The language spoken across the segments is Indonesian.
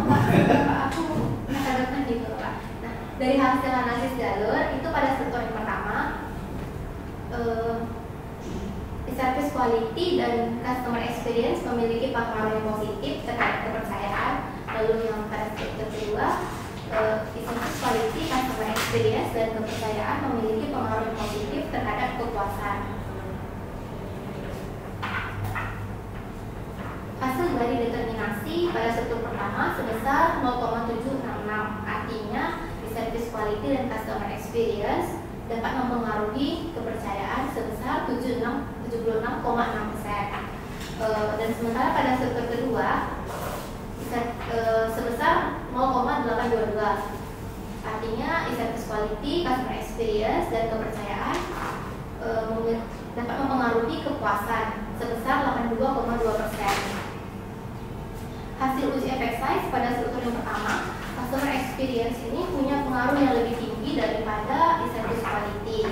Aku menandakan gitu Pak. Nah, dari hasil analisis jalur itu pada struktur yang pertama, service quality dan customer experience memiliki pengaruh yang positif terhadap kepercayaan. Lalu yang pada struktur kedua, service quality, customer experience dan kepercayaan memiliki pengaruh yang positif terhadap kepuasan. Hasil dari determinasi pada struktur pertama sebesar 0,766, artinya di service quality dan customer experience dapat mempengaruhi kepercayaan sebesar 76,6%. Dan sementara pada struktur kedua sebesar 0,822, artinya service quality, customer experience dan kepercayaan dapat mempengaruhi kepuasan sebesar 82,2%. Hasil uji efek size pada struktur yang pertama, customer experience ini punya pengaruh yang lebih tinggi daripada service quality.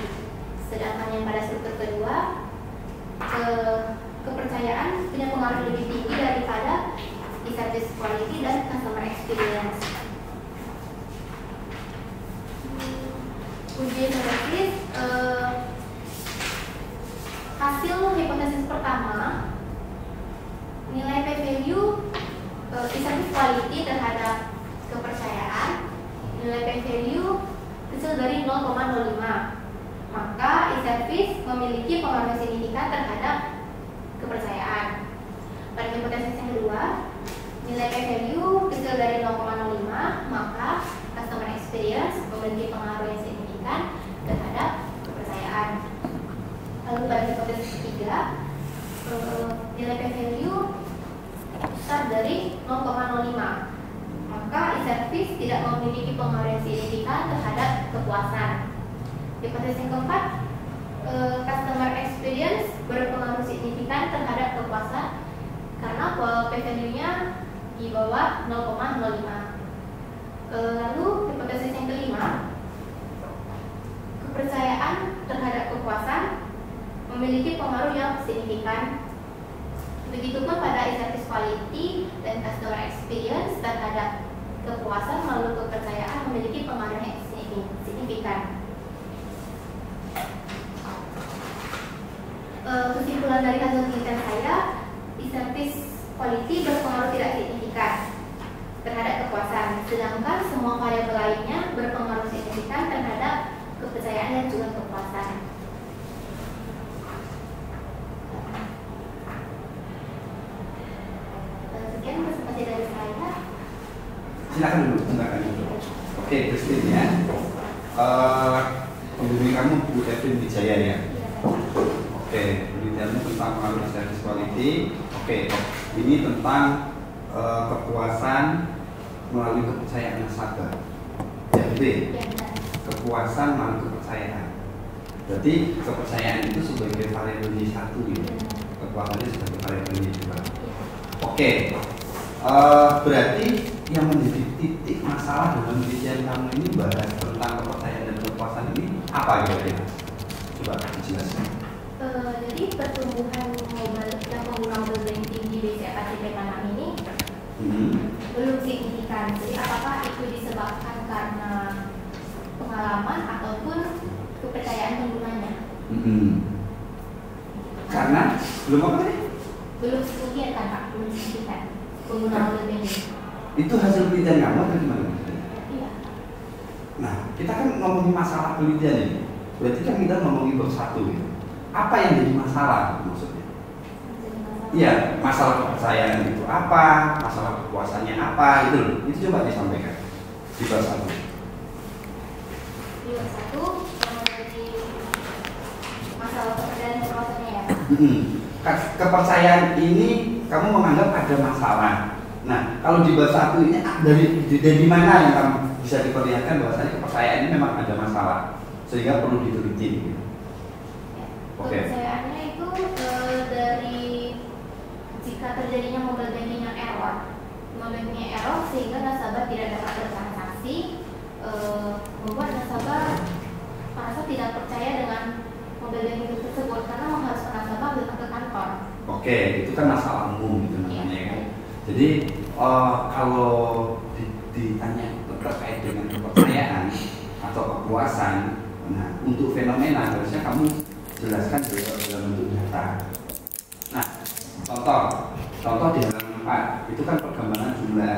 Sedangkan yang pada struktur kedua, kepercayaan punya pengaruh lebih tinggi daripada service quality dan customer experience. Uji hipotesis, hasil hipotesis pertama, nilai p-value service quality terhadap kepercayaan, nilai p-value kecil dari 0,05, maka e-service memiliki pengaruh signifikan terhadap kepercayaan. Pada hipotesis yang kedua, nilai p-value kecil dari 0,05, maka customer experience memiliki pengaruh yang signifikan terhadap kepercayaan. Lalu pada hipotesis ketiga, nilai p-value besar dari 0,05, maka e-service tidak memiliki pengaruh yang signifikan terhadap kepuasan. Hipotesis yang keempat, customer experience berpengaruh signifikan terhadap kepuasan karena p-value-nya di bawah 0,05. Lalu hipotesis yang kelima, kepercayaan terhadap kepuasan memiliki pengaruh yang signifikan. Begitupun pada e-service quality dan customer experience terhadap kepuasan melalui kepercayaan memiliki pengaruh yang signifikan. Kesimpulan dari hasil penelitian saya, e-service quality berpengaruh tidak signifikan terhadap kepuasan, sedangkan semua variabel lainnya berpengaruh signifikan terhadap kepercayaan dan juga kepuasan. Sekian presentasi dari saya. Silakan dulu. Oke, Christine ya. Pembimbing kamu Bu Evin Wijaya ya. Oke, penelitianmu tentang pengaruh service quality. Oke, ini tentang kepuasan melalui kepercayaan nasabah. Ya, betul. Kepuasan melalui kepercayaan. Berarti kepercayaan itu sebagai variabel Y1 gitu. Kepuasannya sebagai variabel Y2. Oke, berarti yang menjadi titik masalah dalam penelitian kamu ini bahas tentang kepercayaan dan kepuasan ini apa kira-kira? Coba dijelaskan. Jadi pertumbuhan mobile yang pengguna mobile banking di BCA KTP Manam ini belum signifikan. Jadi apakah itu disebabkan karena pengalaman ataupun kepercayaan penggunanya? Karena belum apa tadi? Belum signifikan Pak, belum signifikan pengguna mobile banking. Itu hasil penelitian kamu atau gimana? Iya. Nah, kita kan ngomongin masalah penelitian ini. Berarti kan kita ngomongin bersatu gitu. Apa yang jadi masalah maksudnya? Iya, masalah kepercayaan itu apa? Masalah kepuasannya apa? Itu coba disampaikan di bab 1. Di bab 1 mengenai masalah kepercayaan dan kepuasannya ya. Kepercayaan ini kamu menganggap ada masalah. Nah, kalau di bab 1 ini dari mana yang kamu bisa diperlihatkan bahwasanya kepercayaan ini memang ada masalah sehingga perlu diteliti gitu. Kepercayaannya itu dari jika terjadinya mobile banking yang error, sehingga nasabah tidak dapat bertransaksi, membuat nasabah merasa tidak percaya dengan mobile banking tersebut karena mengharuskan nasabah datang ke kantor. Oke, itu kan masalah umum gitu namanya kan. Jadi kalau ditanya terkait dengan kepercayaan atau kepuasan, nah untuk fenomena harusnya kamu jelaskan dalam bentuk data. Nah, contoh di halaman 4 itu kan perkembangan jumlah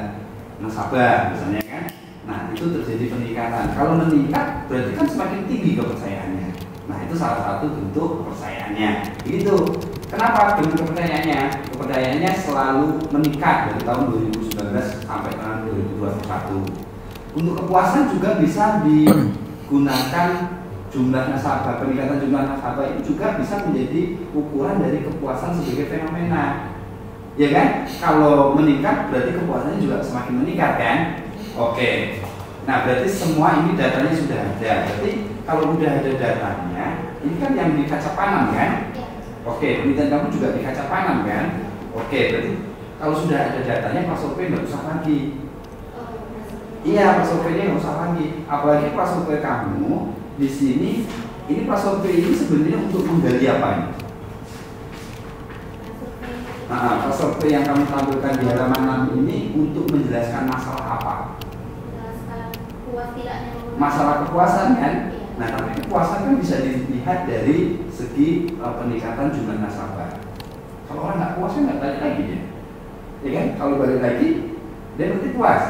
nasabah misalnya kan. Nah itu terjadi peningkatan. Kalau meningkat berarti kan semakin tinggi kepercayaannya. Nah itu salah satu bentuk kepercayaannya. Begitu. Kenapa dengan kepercayaannya? Kepercayaannya selalu meningkat dari tahun 2019 sampai tahun 2021. Untuk kepuasan juga bisa digunakan jumlah nasabah, peningkatan jumlah nasabah itu juga bisa menjadi ukuran dari kepuasan sebagai fenomena. Ya kan? Kalau meningkat berarti kepuasannya juga semakin meningkat kan? Oke. Nah, berarti semua ini datanya sudah ada. Berarti kalau udah ada datanya, ini kan yang di kaca panam kan? Oke, penelitian kamu juga di kaca panam kan? Oke, berarti kalau sudah ada datanya, Pak Survei nggak usah lagi. Iya, Pak Surveinya nggak usah lagi. Apalagi Pak Survei kamu di sini, ini Pak Survei ini sebenarnya untuk menggali apa ini? Nah, survei yang kamu tampilkan di halaman 6 ini untuk menjelaskan masalah apa? Menjelaskan puas tidaknya. Masalah kepuasan kan? Nah, tapi kepuasan kan bisa dilihat dari segi peningkatan jumlah nasabah. Kalau orang nggak puas kan nggak balik lagi dia, ya kan? Kalau balik lagi, dia berarti puas.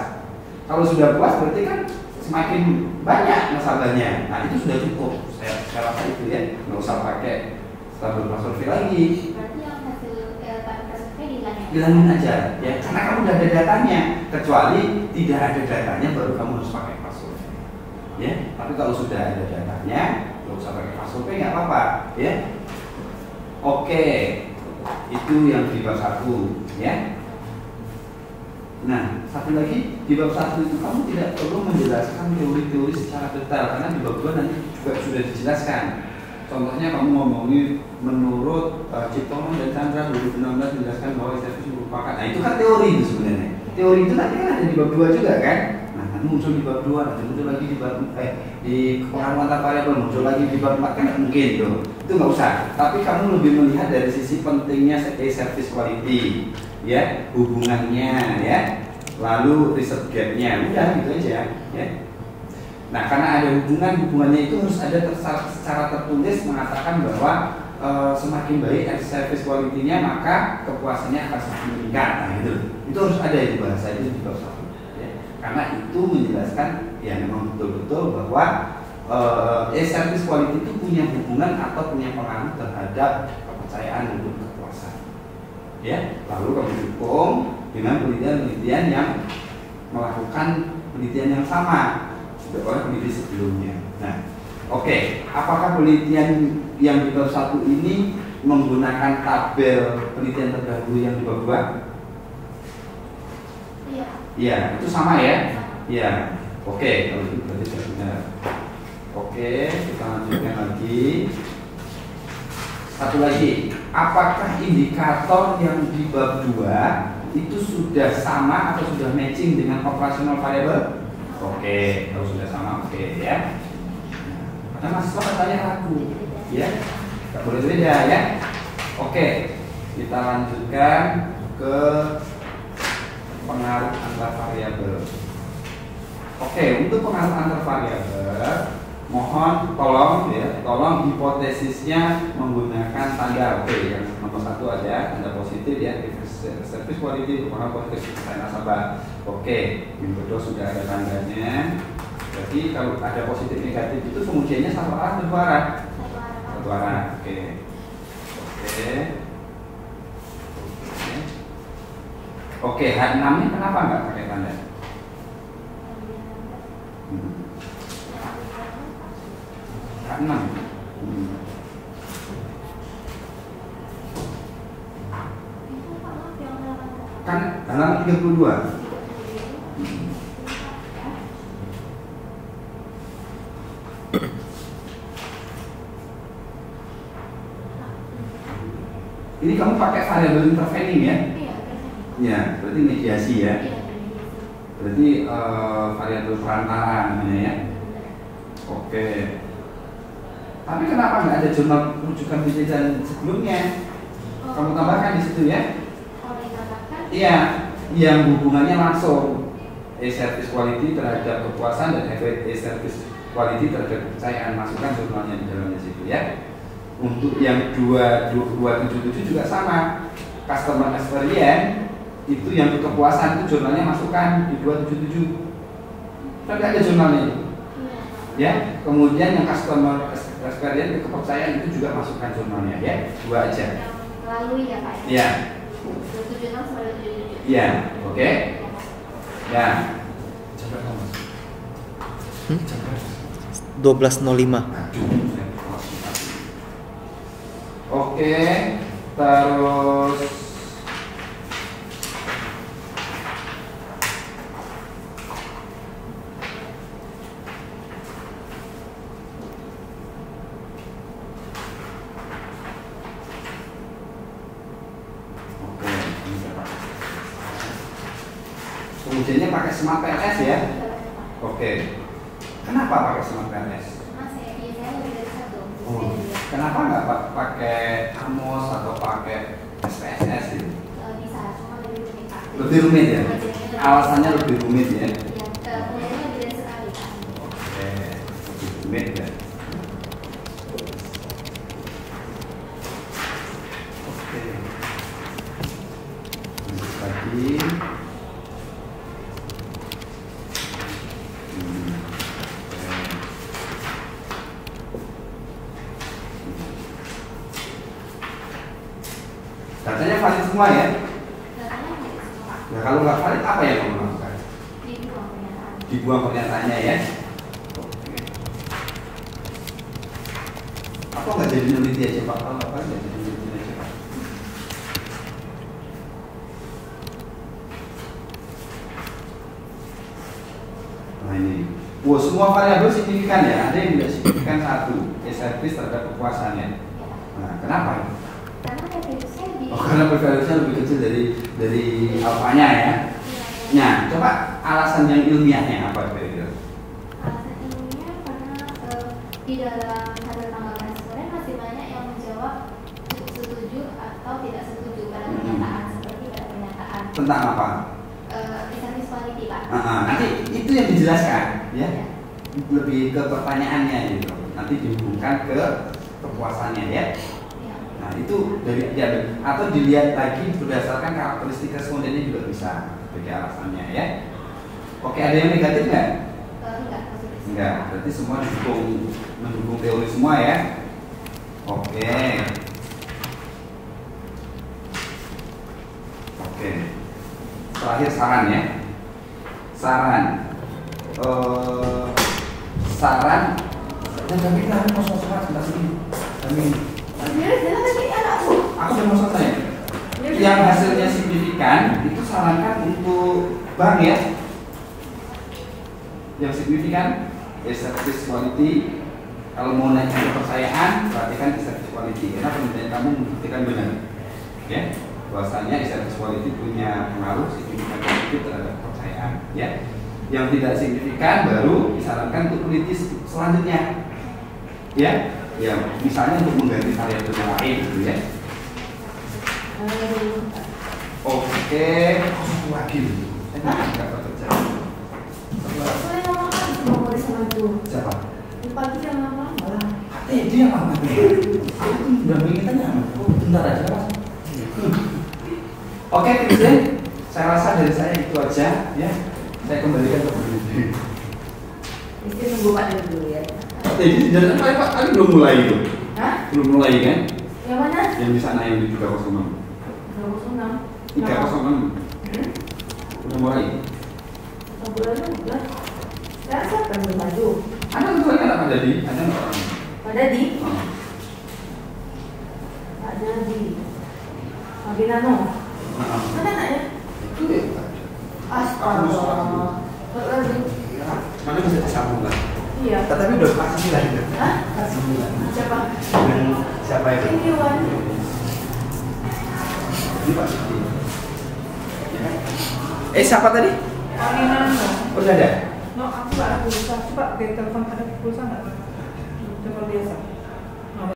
Kalau sudah puas berarti kan semakin banyak nasabahnya. Nah, itu sudah cukup. Saya rasa itu ya, nggak usah pakai tabel survei lagi. Berarti yang hasil survei bilangin aja ya, karena kamu udah ada datanya. Kecuali tidak ada datanya baru kamu harus pakai survei ya. Tapi kalau sudah ada datanya nggak usah pakai survei, nggak apa-apa ya. Oke, itu yang di bab 1 ya. Nah, satu lagi di bab 1 itu kamu tidak perlu menjelaskan teori-teori secara detail karena di bab 2 nanti juga sudah dijelaskan. Contohnya kamu ngomongin menurut Ciptoman dan Chandra 2016 menjelaskan bahwa service merupakan, nah itu kan teori itu sebenarnya. Teori itu nanti kan ada di bab 2 juga kan. Nah, nanti muncul di bab 2, nanti muncul lagi di bab di pengaruh antar variabel, muncul lagi di bab 4 kan nggak mungkin tuh. Itu nggak usah. Tapi kamu lebih melihat dari sisi pentingnya service quality, ya, hubungannya, ya, lalu riset gap-nya, udah gitu aja, ya. Nah, karena ada hubungannya itu harus ada secara tertulis mengatakan bahwa semakin baik service quality-nya maka kepuasannya akan semakin meningkat. Nah, itu harus ada di bahasa itu di bab 1. Ya. Karena itu menjelaskan ya memang betul-betul bahwa service quality itu punya hubungan atau punya pengaruh terhadap kepercayaan maupun kepuasan. Ya, lalu kami dukung dengan penelitian-penelitian yang melakukan penelitian yang sama oleh peneliti sebelumnya. Nah, oke, apakah penelitian yang di bab 1 ini menggunakan tabel penelitian terdahulu yang di bab 2? Iya. Iya, itu sama ya? Iya. Oke, kalau itu berarti sudah benar. Oke, kita lanjutkan lagi. Satu lagi, apakah indikator yang di bab 2 itu sudah sama atau sudah matching dengan operational variable? Oke, kalau sudah sama, oke ya. Karena mahasiswa katanya ragu, ya, nggak boleh beda ya. Oke, kita lanjutkan ke pengaruh antar variabel. Oke, untuk pengaruh antar variabel, mohon tolong hipotesisnya menggunakan tanda. Oke, yang nomor 1 ada tanda positif ya, service quality merupakan positif kepercayaan nasabah. Oke, yang kedua sudah ada tandanya. Jadi kalau ada positif negatif itu pengujiannya satu arah atau dua arah? Satu arah. Oke. Oke, H6-nya kenapa nggak pakai tanda? H6. Kan halaman 32. Ini kamu pakai variabel intervening ya? Iya, berarti mediasi ya? Berarti variabel perantara namanya ya? Oke. Tapi kenapa nggak ada jurnal rujukan penelitian sebelumnya? Kamu tambahkan di situ ya? Kalau ditambahkan? Iya, yang hubungannya langsung e-service quality terhadap kepuasan dan e-service quality terhadap kepercayaan, masukkan jurnalnya di dalamnya situ ya. Untuk yang 277 juga sama, customer experience itu yang kepuasan itu jurnalnya masukkan di 277. Tapi ada jurnalnya itu. Ya, kemudian yang customer experience kepercayaan itu juga masukkan jurnalnya ya, 2 aja. Lalu ya Pak. Ya. 276 sama 277. Ya, oke. Ya. 12.05. Oke, terus ujiannya pakai Smart PLS ya? Oke. Kenapa pakai Smart PLS? Mas, saya lebih dari satu. Oh. Kenapa nggak pakai Amos atau pakai SPSS gitu? Bisa, cuma lebih rumit Pak. Lebih rumit ya? Alasannya lebih rumit ya? Iya, kemudian lebih dari sekali Pak. Oke, lebih rumit ya. Oke. Lanjut lagi. Datanya valid semua ya? Datanya valid semua. Nah kalau nggak valid apa yang kamu lakukan? Dibuang pernyataan. Dibuang pernyataannya ya? Oke. Apa nggak jadi peneliti aja Pak? Kalau nggak valid jadi peneliti aja Pak? Nah ini, wah semua variabel signifikan ya? Ada yang tidak signifikan satu, e-service terhadap kepuasannya. Nah kenapa? Karena previlusnya di. Oh, karena prevalensinya lebih kecil dari alfanya ya. Nah, coba alasan yang ilmiahnya apa kira-kira? Alasan ilmiahnya karena di dalam hasil tanggapan responden masih banyak yang menjawab cukup setuju atau tidak setuju pada pernyataan seperti pada pernyataan. Tentang apa? E-service quality Pak. Nanti itu yang dijelaskan ya. Ya. Lebih ke pertanyaannya gitu. Nanti dihubungkan ke kepuasannya ya. Ya. Nah, itu dari ya, atau dilihat lagi berdasarkan karakteristik respondennya juga bisa sebagai alasannya ya. Oke, ada yang negatif nggak? Enggak, positif. Enggak, berarti semua mendukung teori semua ya. Oke. Oke. Terakhir saran ya. Saran. Saran. Dan kami mau sholat sebelah sini. Kami. Aku udah mau selesai. Yang hasilnya signifikan itu sarankan untuk bank ya. Yang signifikan e-service quality. Kalau mau naikkan kepercayaan, perhatikan e-service quality. Karena penelitian kamu membuktikan benar, ya, bahwasanya e-service quality punya pengaruh signifikan positif terhadap kepercayaan. Ya, yang tidak signifikan baru disarankan untuk teliti selanjutnya. Ya, ya, misalnya untuk mengganti variabel yang lain, gitu ya. Oke, satu lagi. Saya nggak bekerja. Siapa? Dia lama. Aku udah pengen tanya. Bentar aja Mas. Oke, Kristen. Saya rasa dari saya itu aja ya. Saya kembalikan ke peneliti. Mesti nunggu Pak dulu ya. Jadi jalan Pak tadi belum mulai itu. Hah? Belum mulai kan? Yang mana? Yang di sana yang di 306. 306. 306. Udah mulai. Bulannya udah. Sekarang siapa yang belum maju? Ada ketuanya nggak Pak Dadi? Ada nggak orang? Pak Dadi? Oh. Pak Dadi. Pak Binano. Mana anaknya? Itu ya. Astaga. Pak Dadi. Mana bisa disambung kan? Iya. Tapi udah pasti lah itu. Hah? Pasti lah. Siapa? Siapa itu? Ini Wan. Ini Pak Siti. Siapa tadi? Pak Binano. Udah ada? No, aku nggak ada pulsa. Coba pakai telepon ada pulsa nggak? Telepon biasa.